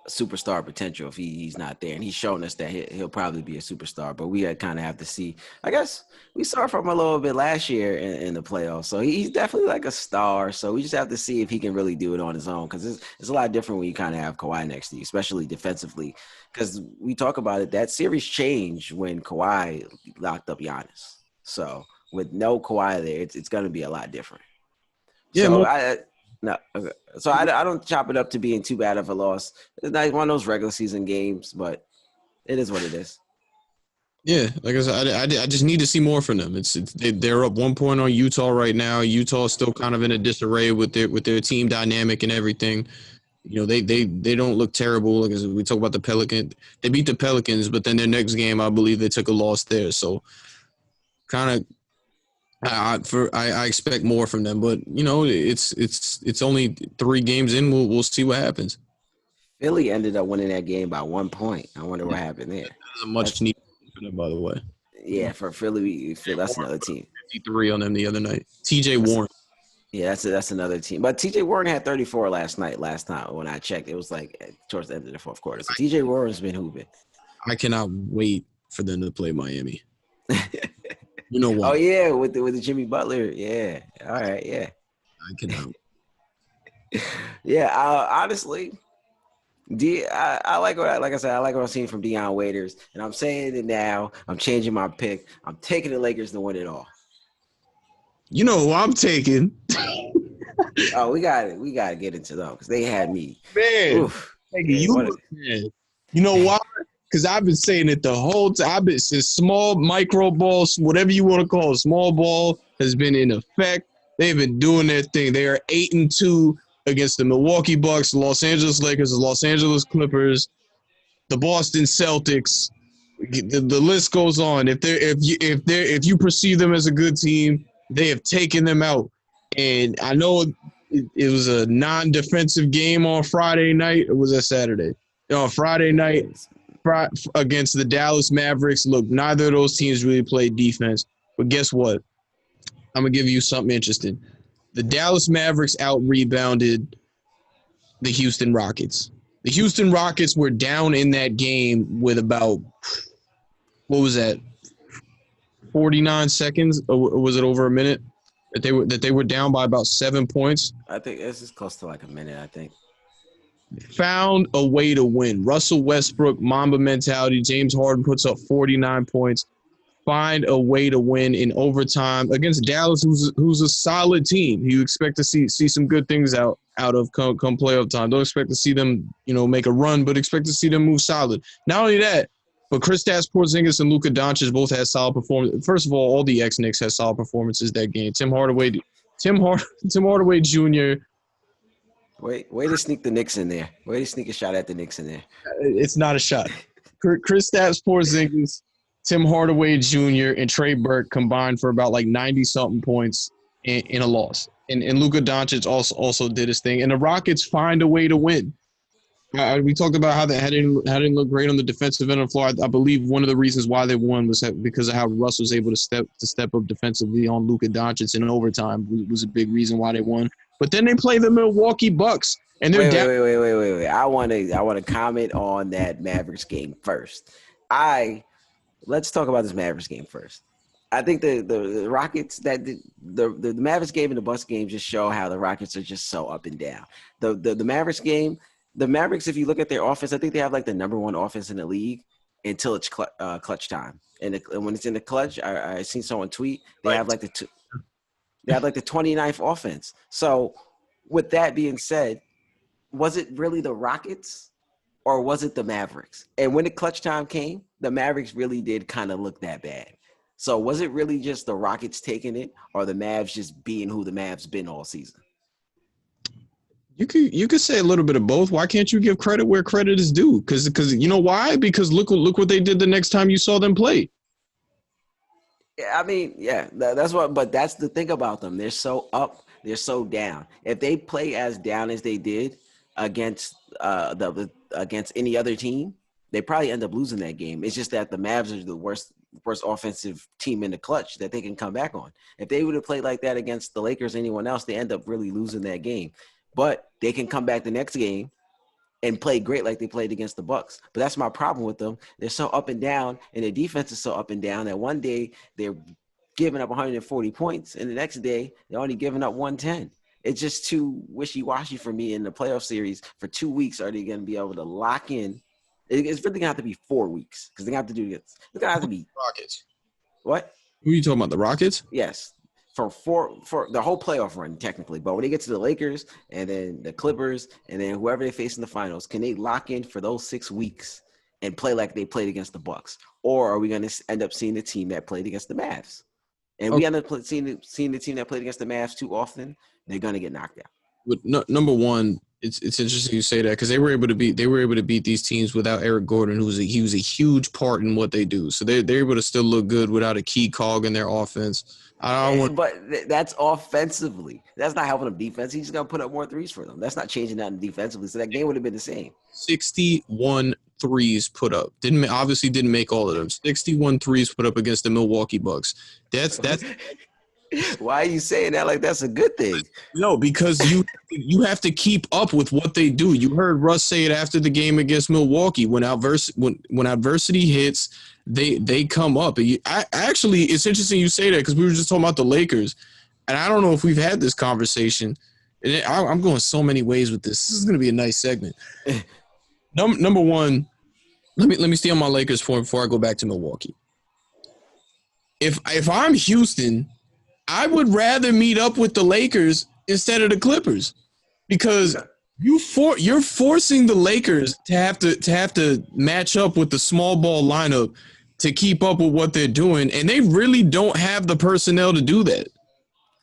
superstar potential if he's not there. And he's shown us that he'll probably be a superstar. But we kind of have to see. I guess we saw from a little bit last year in the playoffs. So he's definitely like a star. So we just have to see if he can really do it on his own because it's a lot different when you kind of have Kawhi next to you, especially defensively. Because we talk about it, that series changed when Kawhi locked up Giannis. So with no Kawhi there, it's going to be a lot different. Yeah, So no, okay. So I don't chop it up to being too bad of a loss. It's not one of those regular season games, but it is what it is. yeah, like I said, I just need to see more from them. They're up 1 point on Utah right now. Utah's still kind of in a disarray with their team dynamic and everything. They don't look terrible. Like we talk about the Pelicans, they beat the Pelicans, but then their next game, I believe they took a loss there. So kind of, I expect more from them, but it's only 3 games in. We'll see what happens. Philly ended up winning that game by 1 point. I wonder what happened there. That is a much That's needed for them, by the way. yeah for Philly. That's Warren another put up team. 53 on them the other night. TJ That's Warren. Yeah, that's another team. But TJ Warren had 34 last night. Last time when I checked, it was like towards the end of the fourth quarter. So TJ Warren's been hooping. I cannot wait for them to play Miami. You know Oh why? yeah, with the Jimmy Butler. Yeah. All right. Yeah. I cannot. Yeah. Honestly, I like what like I said. I like what I'm seeing from Deion Waiters, and I'm saying it now. I'm changing my pick. I'm taking the Lakers to win it all. You know who I'm taking? Oh, we got it. We got to get into them because they had me. Man, Oof. like Yeah. you look man. You know why? Because I've been saying it the whole time. I've been since small micro balls, whatever you want to call it, small ball has been in effect. They've been doing their thing. They are 8-2 against the Milwaukee Bucks, the Los Angeles Lakers, the Los Angeles Clippers, the Boston Celtics. The list goes on. If you perceive them as a good team, they have taken them out. And I know it was a non-defensive game on Friday night. It was a Saturday. On Friday night against the Dallas Mavericks. Look, neither of those teams really played defense. But guess what? I'm gonna give you something interesting. The Dallas Mavericks out-rebounded the Houston Rockets. The Houston Rockets were down in that game with about, what was that, 49 seconds, or was it over a minute that they were down by about 7 points. I think this is close to like a minute. I think. Found a way to win. Russell Westbrook, Mamba mentality. James Harden puts up 49 points. Find a way to win in overtime against Dallas, who's a solid team. You expect to see some good things out of come playoff time. Don't expect to see them, make a run, but expect to see them move solid. Not only that, but Kristaps Porzingis and Luka Doncic both had solid performances. First of all the ex-Knicks had solid performances that game. Tim Hardaway Jr. Way to sneak the Knicks in there. Way to sneak a shot at the Knicks in there. It's not a shot. Kristaps Porzingis, Tim Hardaway Jr. and Trey Burke combined for about like 90-something points in a loss. And Luka Doncic also did his thing. And the Rockets find a way to win. We talked about how they didn't look great on the defensive end of the floor. I believe one of the reasons why they won was because of how Russ was able to step up defensively on Luka Doncic in overtime was a big reason why they won. But then they play the Milwaukee Bucks, and they're down. Wait. I want to comment on that Mavericks game first. Let's talk about this Mavericks game first. I think the Rockets the Mavericks game and the Bucks game just show how the Rockets are just so up and down. The Mavericks game, the Mavericks, if you look at their offense, I think they have like the number one offense in the league until it's clutch time. And when it's in the clutch, I seen someone tweet they have like the 29th offense. So with that being said, was it really the Rockets or was it the Mavericks? And when the clutch time came, the Mavericks really did kind of look that bad. So was it really just the Rockets taking it or the Mavs just being who the Mavs been all season? You could say a little bit of both. Why can't you give credit where credit is due? Because you know why? Because look what they did the next time you saw them play. Yeah, I mean, yeah, that's what. But that's the thing about them. They're so up. They're so down. If they play as down as they did against against any other team, they probably end up losing that game. It's just that the Mavs are the worst offensive team in the clutch that they can come back on. If they would have played like that against the Lakers or anyone else, they end up really losing that game. But they can come back the next game and play great like they played against the Bucks. But that's my problem with them. They're so up and down, and their defense is so up and down that one day they're giving up 140 points, and the next day they're only giving up 110. It's just too wishy-washy for me in the playoff series. For 2 weeks, are they going to be able to lock in? It's really going to have to be 4 weeks because they're going to have to do this. It's going to have to be Rockets. What? Who are you talking about? The Rockets? Yes. For the whole playoff run, technically. But when they get to the Lakers and then the Clippers and then whoever they face in the finals, can they lock in for those 6 weeks and play like they played against the Bucks? Or are we going to end up seeing the team that played against the Mavs? And we end up seeing the team that played against the Mavs too often, they're going to get knocked out. But number one, It's interesting you say that because they were able to beat these teams without Eric Gordon, he was a huge part in what they do. So they're able to still look good without a key cog in their offense. I don't want. But that's offensively. That's not helping them defense. He's going to put up more threes for them. That's not changing that defensively. So that game would have been the same. 61 threes put up. Didn't make all of them. 61 threes put up against the Milwaukee Bucks. That's Why are you saying that like that's a good thing? no, because you have to keep up with what they do. You heard Russ say it after the game against Milwaukee. When adversity hits, they come up. Actually, it's interesting you say that because we were just talking about the Lakers, and I don't know if we've had this conversation. And I'm going so many ways with this. This is going to be a nice segment. Number one, let me stay on my Lakers before I go back to Milwaukee. If I'm Houston, I would rather meet up with the Lakers instead of the Clippers because you're forcing the Lakers to have to match up with the small ball lineup to keep up with what they're doing, and they really don't have the personnel to do that.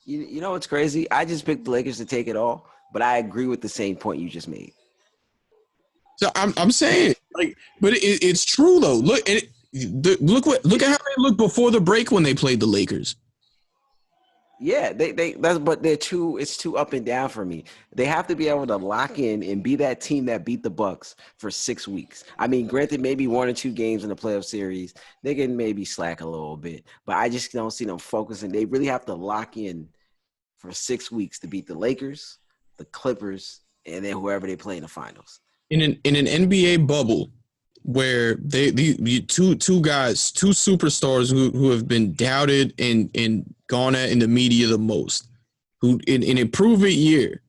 You know what's crazy? I just picked the Lakers to take it all, but I agree with the same point you just made. So I'm saying but it's true though. Look at how they looked before the break when they played the Lakers. Yeah, but it's too up and down for me. They have to be able to lock in and be that team that beat the Bucks for 6 weeks. I mean, granted, maybe 1 or 2 games in the playoff series, they can maybe slack a little bit, but I just don't see them focusing. They really have to lock in for 6 weeks to beat the Lakers, the Clippers, and then whoever they play in the finals. In an NBA bubble where two superstars who have been doubted and gone at in the media the most, who in a prove-it year,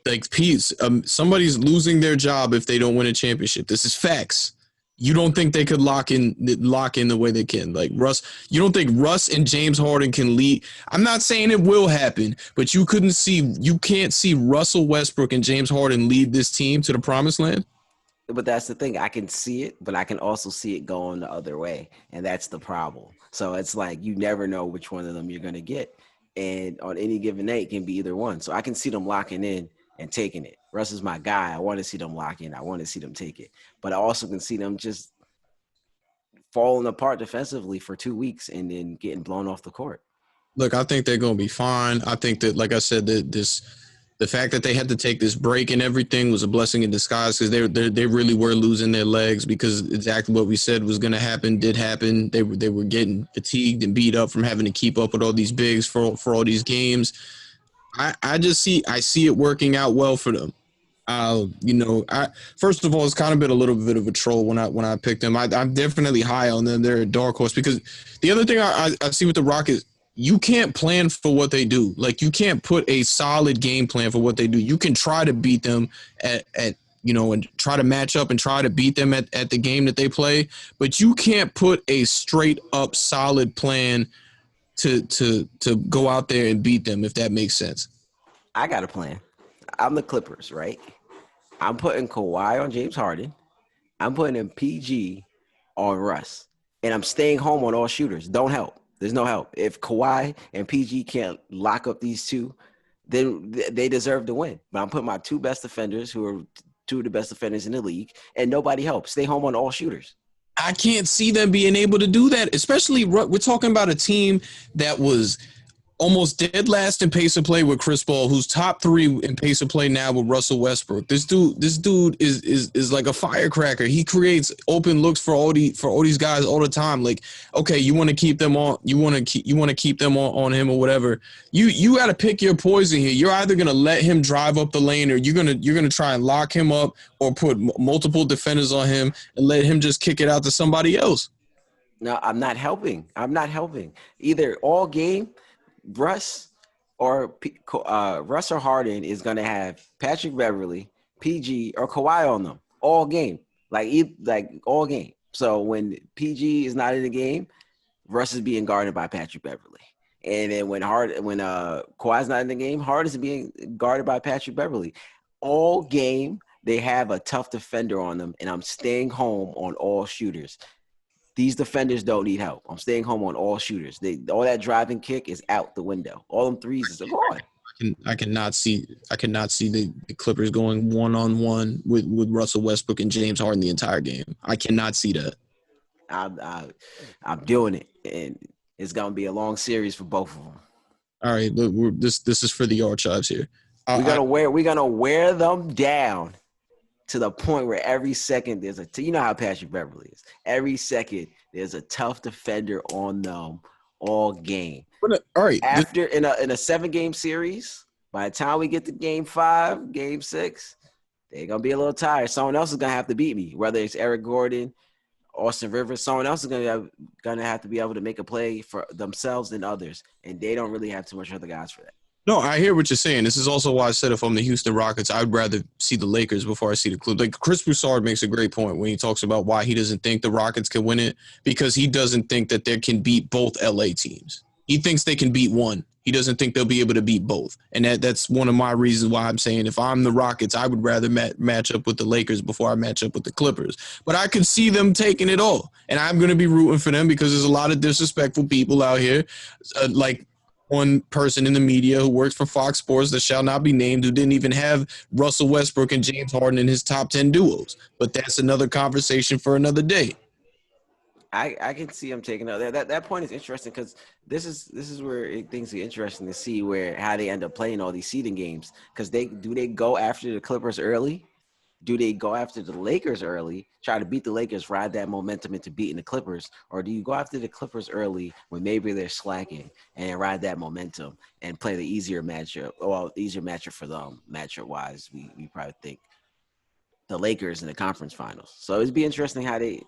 like Pete, somebody's losing their job if they don't win a championship. This is facts. You don't think they could lock in the way they can, like Russ? You don't think Russ and James Harden can lead? I'm not saying it will happen, but you can't see Russell Westbrook and James Harden lead this team to the promised land. But that's the thing. I can see it, but I can also see it going the other way. And that's the problem. So it's like you never know which one of them you're going to get. And on any given night, it can be either one. So I can see them locking in and taking it. Russ is my guy. I want to see them lock in. I want to see them take it. But I also can see them just falling apart defensively for 2 weeks and then getting blown off the court. Look, I think they're going to be fine. I think that, like I said, the fact that they had to take this break and everything was a blessing in disguise because they really were losing their legs because exactly what we said was going to happen did happen. They were getting fatigued and beat up from having to keep up with all these bigs for all these games. I see it working out well for them. First of all, it's kind of been a little bit of a troll when I picked them. I'm definitely high on them. They're a dark horse because the other thing I see with the Rockets, you can't plan for what they do. Like you can't put a solid game plan for what they do. You can try to beat them and try to match up and try to beat them at the game that they play, but you can't put a straight up solid plan to go out there and beat them, if that makes sense. I got a plan. I'm the Clippers, right? I'm putting Kawhi on James Harden. I'm putting in PG on Russ. And I'm staying home on all shooters. Don't help. There's no help. If Kawhi and PG can't lock up these two, then they deserve to win. But I'm putting my 2 best defenders, who are 2 of the best defenders in the league, and nobody helps. Stay home on all shooters. I can't see them being able to do that, especially we're talking about a team that was almost dead last in pace of play with Chris Paul, who's top 3 in pace of play now with Russell Westbrook. This dude is like a firecracker. He creates open looks for all these guys all the time. Like, okay, you want to keep them on, you want to keep them on him or whatever. You got to pick your poison here. You're either gonna let him drive up the lane, or you're gonna try and lock him up, or put multiple defenders on him and let him just kick it out to somebody else. No, I'm not helping. Either all game, Russ or Harden is going to have Patrick Beverly, PG, or Kawhi on them all game, like all game. So when PG is not in the game, Russ is being guarded by Patrick Beverly, and then when Kawhi's not in the game, Harden is being guarded by Patrick Beverly. All game they have a tough defender on them, and I'm staying home on all shooters. These defenders don't need help. I'm staying home on all shooters. All that driving kick is out the window. All them threes is gone. I cannot see the Clippers going 1-on-1 with Russell Westbrook and James Harden the entire game. I cannot see that. I'm doing it, and it's gonna be a long series for both of them. All right, look, this is for the archives here. We're gonna wear them down to the point where every second there's you know how Patrick Beverly is. Every second there's a tough defender on them all game. All right, After in a 7-game series, by the time we get to game 5, game 6, they're gonna be a little tired. Someone else is gonna have to beat me, whether it's Eric Gordon, Austin Rivers. Someone else is gonna have to be able to make a play for themselves and others, and they don't really have too much other guys for that. No, I hear what you're saying. This is also why I said if I'm the Houston Rockets, I'd rather see the Lakers before I see the Clippers. Like Chris Broussard makes a great point when he talks about why he doesn't think the Rockets can win it, because he doesn't think that they can beat both LA teams. He thinks they can beat one. He doesn't think they'll be able to beat both. And that's one of my reasons why I'm saying if I'm the Rockets, I would rather match up with the Lakers before I match up with the Clippers. But I could see them taking it all. And I'm going to be rooting for them because there's a lot of disrespectful people out here, like one person in the media who works for Fox Sports that shall not be named, who didn't even have Russell Westbrook and James Harden in his top 10 duos. But that's another conversation for another day. I can see him taking out that point is interesting because this is where things are interesting to see how they end up playing all these seeding games, because they go after the Clippers early. Do they go after the Lakers early, try to beat the Lakers, ride that momentum into beating the Clippers? Or do you go after the Clippers early when maybe they're slacking and ride that momentum and play the easier matchup? Well, easier matchup for them, matchup-wise, we probably think the Lakers in the conference finals. So it'd be interesting how they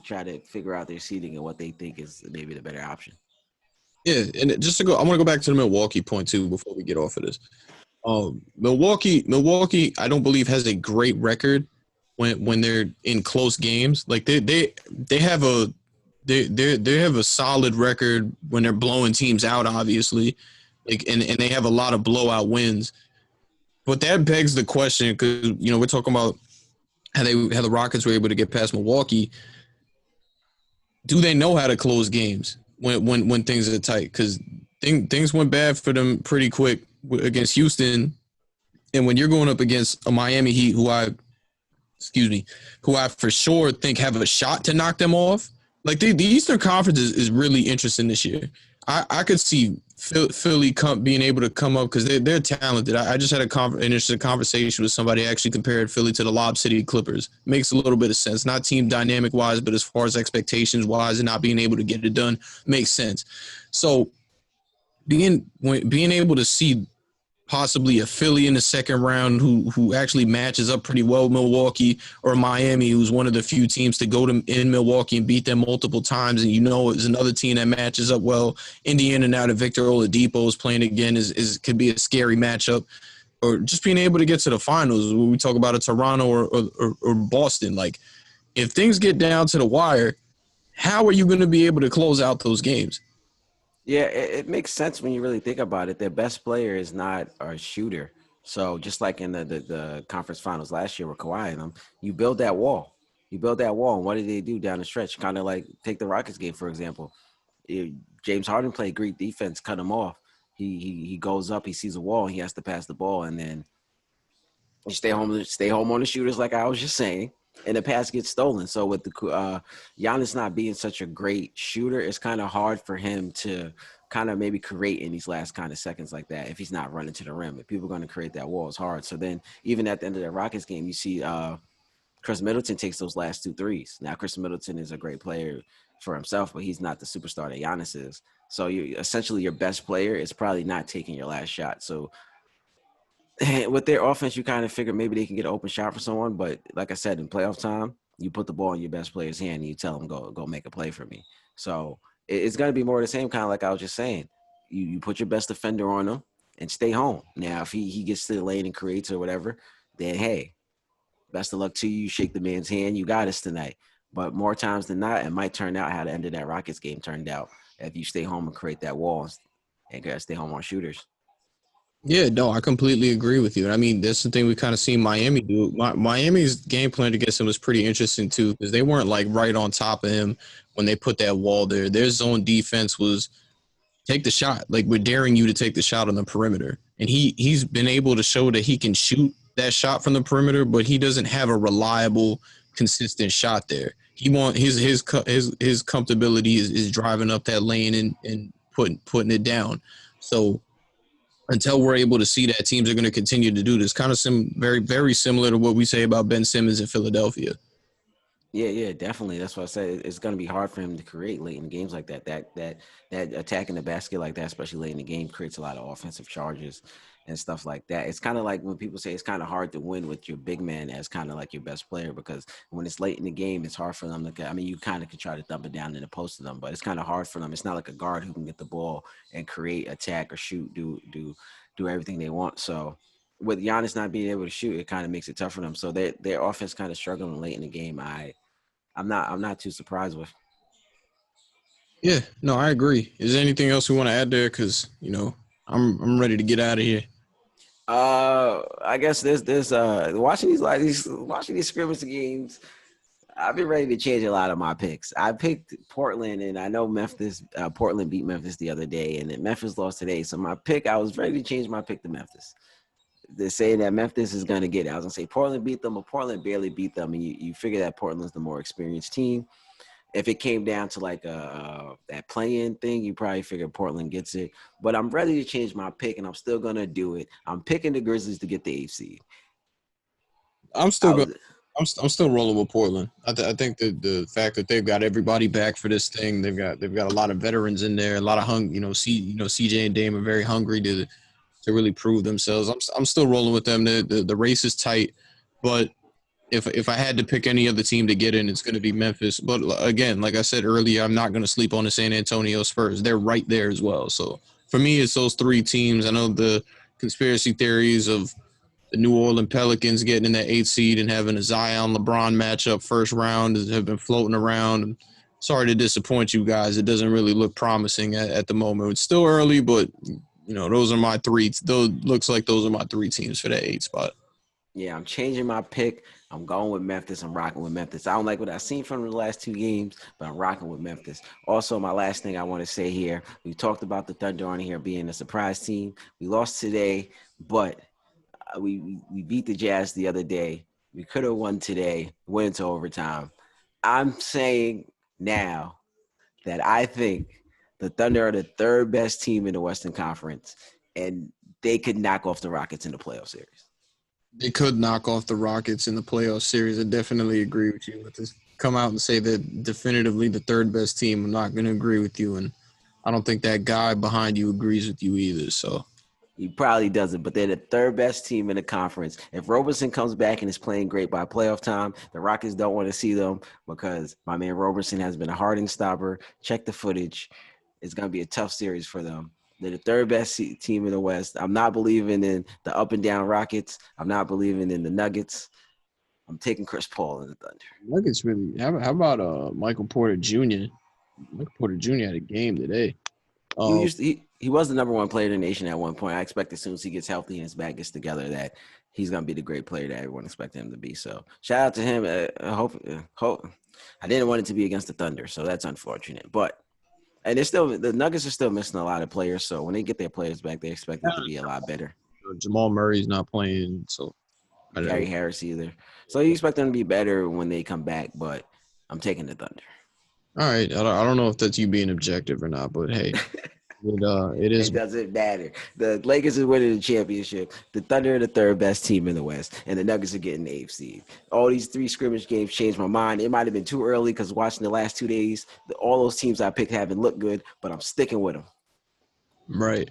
try to figure out their seeding and what they think is maybe the better option. Yeah, and just to go, I want to go back to the Milwaukee point too before we get off of this. Milwaukee, I don't believe has a great record when they're in close games. Like they have a solid record when they're blowing teams out, obviously, like and they have a lot of blowout wins. But that begs the question, because we're talking about how the Rockets were able to get past Milwaukee. Do they know how to close games when things are tight? Because things went bad for them pretty quick against Houston, and when you're going up against a Miami Heat, who I for sure think have a shot to knock them off. Like the Eastern Conference is really interesting this year. I could see Philly being able to come up because they're talented. I just had an interesting conversation with somebody actually compared Philly to the Lob City Clippers. Makes a little bit of sense. Not team dynamic wise, but as far as expectations wise and not being able to get it done makes sense. So being able to see possibly a Philly in the second round who actually matches up pretty well with Milwaukee, or Miami, who's one of the few teams to go in Milwaukee and beat them multiple times, and it's another team that matches up well. Indiana now that Victor Oladipo is playing again could be a scary matchup. Or just being able to get to the finals, when we talk about a Toronto or Boston. Like, if things get down to the wire, how are you going to be able to close out those games? Yeah, it makes sense when you really think about it. Their best player is not a shooter. So just like in the conference finals last year with Kawhi and them, you build that wall. You build that wall. And what did they do down the stretch? Kind of like take the Rockets game, for example. James Harden played great defense, cut him off. He goes up, he sees a wall, he has to pass the ball, and then you stay home on the shooters, like I was just saying, and the pass gets stolen. So with the Giannis not being such a great shooter, it's kind of hard for him to kind of maybe create in these last kind of seconds like that if he's not running to the rim. If people are going to create that wall, it's hard. So then even at the end of the Rockets game, you see Chris Middleton takes those last 2 threes. Now, Chris Middleton is a great player for himself, but he's not the superstar that Giannis is. So essentially your best player is probably not taking your last shot. So with their offense, you kind of figure maybe they can get an open shot for someone. But like I said, in playoff time, you put the ball in your best player's hand and you tell him, go make a play for me. So it's going to be more of the same, kind of like I was just saying. You put your best defender on him and stay home. Now, if he gets to the lane and creates or whatever, then, hey, best of luck to you. Shake the man's hand. You got us tonight. But more times than not, it might turn out how the end of that Rockets game turned out if you stay home and create that wall and stay home on shooters. Yeah, no, I completely agree with you. And I mean, that's the thing we kind of seen Miami do. Miami's game plan against him was pretty interesting too, because they weren't like right on top of him when they put that wall there. Their zone defense was take the shot. Like, we're daring you to take the shot on the perimeter. and he's been able to show that he can shoot that shot from the perimeter, but he doesn't have a reliable, consistent shot there. He want his comfortability is driving up that lane and putting it down. So until we're able to see that, teams are going to continue to do this. Kind of very similar to what we say about Ben Simmons in Philadelphia. Yeah, yeah, definitely. That's what I said. It's going to be hard for him to create late in games like that. That attacking the basket like that, especially late in the game, creates a lot of offensive charges and stuff like that. It's kind of like when people say it's kind of hard to win with your big man as kind of like your best player, because when it's late in the game, it's hard for them to get. I mean, you kind of can try to dump it down in the post to them, but it's kind of hard for them. It's not like a guard who can get the ball and create, attack, or shoot, do everything they want. So with Giannis not being able to shoot, it kind of makes it tough for them. So their offense kind of struggling late in the game. I'm not too surprised with. Yeah, no, I agree. Is there anything else we want to add there? Because I'm ready to get out of here. I guess this watching these scrimmage games. I've been ready to change a lot of my picks. I picked Portland, and I know Memphis. Portland beat Memphis the other day, and then Memphis lost today. So my pick, I was ready to change my pick to Memphis. They're saying that Memphis is going to get it. I was going to say Portland beat them, but Portland barely beat them, and you figure that Portland's the more experienced team. If it came down to like that play-in thing, you probably figure Portland gets it. But I'm ready to change my pick, and I'm still gonna do it. I'm picking the Grizzlies to get the eighth seed. I'm still I going. was, I'm still rolling with Portland. I think that the fact that they've got everybody back for this thing, they've got a lot of veterans in there, a lot of CJ and Dame are very hungry to really prove themselves. I'm still rolling with them. The race is tight, but if I had to pick any other team to get in, it's going to be Memphis. But again, like I said earlier, I'm not going to sleep on the San Antonio Spurs. They're right there as well. So for me, it's those three teams. I know the conspiracy theories of the New Orleans Pelicans getting in that eighth seed and having a Zion LeBron matchup first round have been floating around. Sorry to disappoint you guys. It doesn't really look promising at the moment. It's still early, but those are my three. Those looks like those are my three teams for that eight spot. yeah, I'm changing my pick. I'm going with Memphis. I'm rocking with Memphis. I don't like what I've seen from the last two games, but I'm rocking with Memphis. Also, my last thing I want to say here, we talked about the Thunder on here being a surprise team. We lost today, but we beat the Jazz the other day. We could have won today, went into overtime. I'm saying now that I think the Thunder are the third best team in the Western Conference, and they could knock off the Rockets in the playoff series. They could knock off the Rockets in the playoff series. I definitely agree with you. But to come out and say that definitively the third best team, I'm not going to agree with you. And I don't think that guy behind you agrees with you either. So He probably doesn't, but they're the third best team in the conference. If Roberson comes back and is playing great by playoff time, the Rockets don't want to see them because my man Roberson has been a Harden stopper. Check the footage. It's going to be a tough series for them. They're the third best team in the West. I'm not believing in the up and down Rockets. I'm not believing in the Nuggets. I'm taking Chris Paul in the Thunder. Nuggets really. How about Michael Porter Jr.? Michael Porter Jr. had a game today. Um, He was the number one player in the nation at one point. I expect as soon as he gets healthy and his back gets together that he's going to be the great player that everyone expected him to be. So shout out to him. Hope I didn't want it to be against the Thunder, so that's unfortunate. But and the Nuggets are still missing a lot of players. So when they get their players back, they expect it to be a lot better. Jamal Murray's not playing, so I don't Gary know. Harris either. So you expect them to be better when they come back, but I'm taking the Thunder. All right, I don't know if that's you being objective or not, but hey, it is. It doesn't matter. The Lakers is winning the championship. The Thunder are the third best team in the West, and the Nuggets are getting the eighth seed. All these three scrimmage games changed my mind. It might have been too early because watching the last 2 days, all those teams I picked haven't looked good, but I'm sticking with them. Right.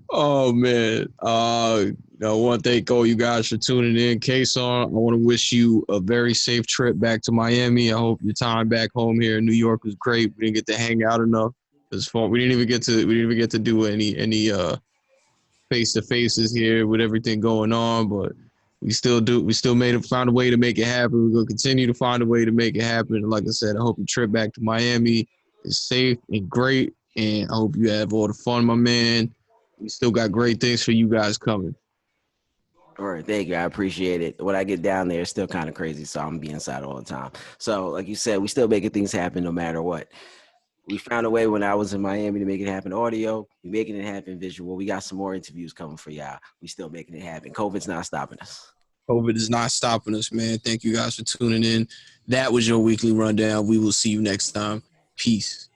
Oh man. I want to thank all you guys for tuning in. Kayson, I want to wish you a very safe trip back to Miami. I hope your time back home here in New York was great. We didn't get to hang out enough. It was fun. We didn't even get to do any face to faces here with everything going on, but we still found a way to make it happen. We're gonna continue to find a way to make it happen. And like I said, I hope your trip back to Miami is safe and great. And I hope you have all the fun, my man. We still got great things for you guys coming. All right, thank you. I appreciate it. When I get down there, it's still kind of crazy, so I'm gonna be inside all the time. So, like you said, we still making things happen no matter what. We found a way when I was in Miami to make it happen audio. We making it happen visual. We got some more interviews coming for y'all. We still making it happen. COVID's not stopping us. COVID is not stopping us, man. Thank you guys for tuning in. That was your weekly rundown. We will see you next time. Peace.